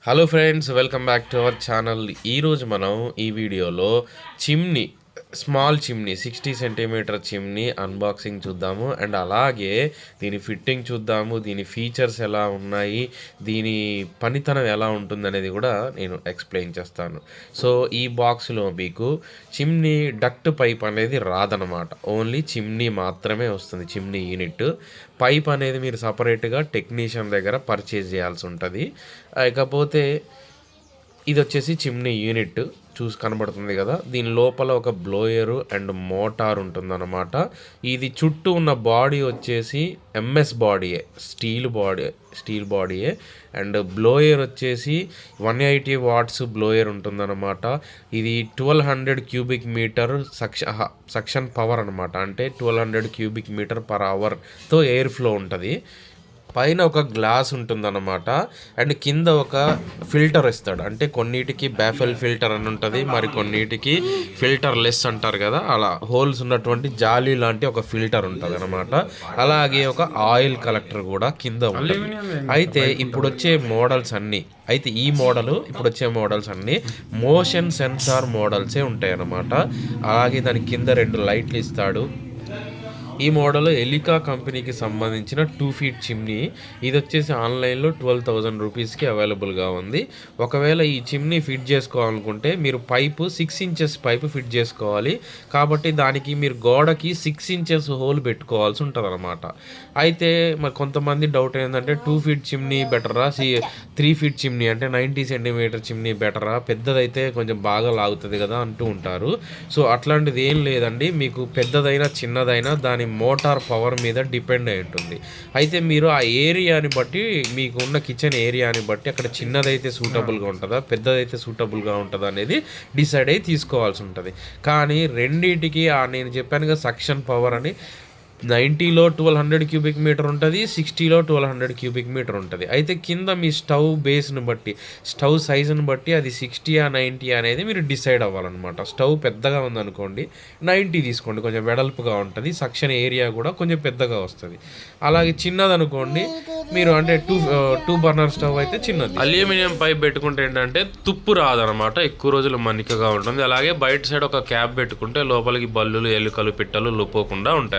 Hello friends, welcome back to our channel. ఈరోజు మనం ఈ వీడియోలో chimney, small chimney 60 centimetre chimney unboxing చూద్దాము. అండ్ అలాగే దీని ఫిట్టింగ్ చూద్దాము, దీని ఫీచర్స్ ఎలా ఉన్నాయి, దీని పనితనం ఎలా ఉంటుంది అనేది కూడా నేను ఎక్స్ప్లెయిన్ చేస్తాను. సో ఈ బాక్స్లో మీకు చిమ్నీ డక్ట్ పైప్ అనేది రాదనమాట, ఓన్లీ చిమ్నీ మాత్రమే వస్తుంది. చిమ్నీ యూనిట్ పైప్ అనేది మీరు సపరేట్గా టెక్నీషియన్ దగ్గర పర్చేజ్ చేయాల్సి ఉంటుంది. ఇకపోతే ఇది వచ్చేసి చిమ్నీ యూనిట్ కనబడుతుంది కదా, దీని లోపల ఒక బ్లోయరు అండ్ మోటార్ ఉంటుందన్నమాట. ఇది చుట్టూ ఉన్న బాడీ వచ్చేసి ఎంఎస్ బాడీయే, స్టీల్ బాడీయే. అండ్ బ్లోయర్ వచ్చేసి 180 వాట్స్ బ్లోయర్ ఉంటుందన్నమాట. ఇది 1200 క్యూబిక్ మీటర్ సక్షన్ పవర్ అనమాట, అంటే 1200 క్యూబిక్ మీటర్ పర్ అవర్తో ఎయిర్ ఫ్లో ఉంటుంది. పైన ఒక గ్లాస్ ఉంటుందన్నమాట. అండ్ కింద ఒక ఫిల్టర్ ఇస్తాడు, అంటే కొన్నిటికి బ్యాఫెల్ ఫిల్టర్ అని ఉంటుంది, మరి కొన్నిటికి ఫిల్టర్ లెస్ అంటారు కదా, అలా హోల్స్ ఉన్నటువంటి జాలీ లాంటి ఒక ఫిల్టర్ ఉంటుంది అనమాట. అలాగే ఒక ఆయిల్ కలెక్టర్ కూడా కింద ఉంటుంది. అయితే ఇప్పుడు వచ్చే మోడల్స్ అన్నీ మోషన్ సెన్సార్ మోడల్సే ఉంటాయి అన్నమాట. అలాగే దాని కింద 2 లైట్లు ఇస్తాడు. ఈ మోడల్ ఎలికా కంపెనీకి సంబంధించిన 2 ఫీట్ చిమ్నీ. ఇది వచ్చేసి ఆన్లైన్లో 12,000 రూపీస్కి అవైలబుల్గా ఉంది. ఒకవేళ ఈ చిమ్నీ ఫిట్ చేసుకోవాలనుకుంటే మీరు 6 ఇంచెస్ పైపు ఫిట్ చేసుకోవాలి. కాబట్టి దానికి మీరు గోడకి 6 ఇంచెస్ హోల్ పెట్టుకోవాల్సి ఉంటుంది అనమాట. అయితే మరి కొంతమంది డౌట్ ఏంటంటే 2 ఫీట్ చిమ్నీ బెటరా, 3 ఫీట్ చిమ్నీ అంటే 90 సెంటీమీటర్ చిమ్నీ బెటరా, పెద్దదైతే కొంచెం బాగా లాగుతుంది కదా అంటూ ఉంటారు. సో అట్లాంటిది ఏం లేదండి, మీకు పెద్దదైనా చిన్నదైనా దాని మోటార్ పవర్ మీద డిపెండ్ అయి ఉంటుంది. అయితే మీరు ఆ ఏరియాని బట్టి, మీకు ఉన్న కిచెన్ ఏరియాని బట్టి అక్కడ చిన్నదైతే సూటబుల్గా ఉంటుందా, పెద్దదైతే సూటబుల్గా ఉంటుందా అనేది డిసైడ్ అయ్యి తీసుకోవాల్సి ఉంటుంది. కానీ రెండింటికి నేను చెప్పానుగా సక్షన్ పవర్ అని, 90లో 1200 క్యూబిక్ మీటర్ ఉంటుంది, 60లో 1200 క్యూబిక్ మీటర్ ఉంటుంది. అయితే కింద మీ స్టవ్ బేస్ని బట్టి, స్టవ్ సైజుని బట్టి అది 60 90 అనేది మీరు డిసైడ్ అవ్వాలన్నమాట. స్టవ్ పెద్దగా ఉందనుకోండి 90 తీసుకోండి, కొంచెం వెడల్పుగా ఉంటుంది, సక్షన్ ఏరియా కూడా కొంచెం పెద్దగా వస్తుంది. అలాగే చిన్నదనుకోండి మీరు, అంటే 2 బర్నర్ స్టవ్ అయితే చిన్నది. అల్యూమినియం పైప్ పెట్టుకుంటే ఏంటంటే తుప్పు రాదనమాట, ఎక్కువ రోజులు మన్నికగా ఉంటుంది. అలాగే బయట సైడ్ ఒక క్యాప్ పెట్టుకుంటే లోపలికి బల్లులు, ఎలుకలు, పిట్టలు లుపోకుండా ఉంటాయి.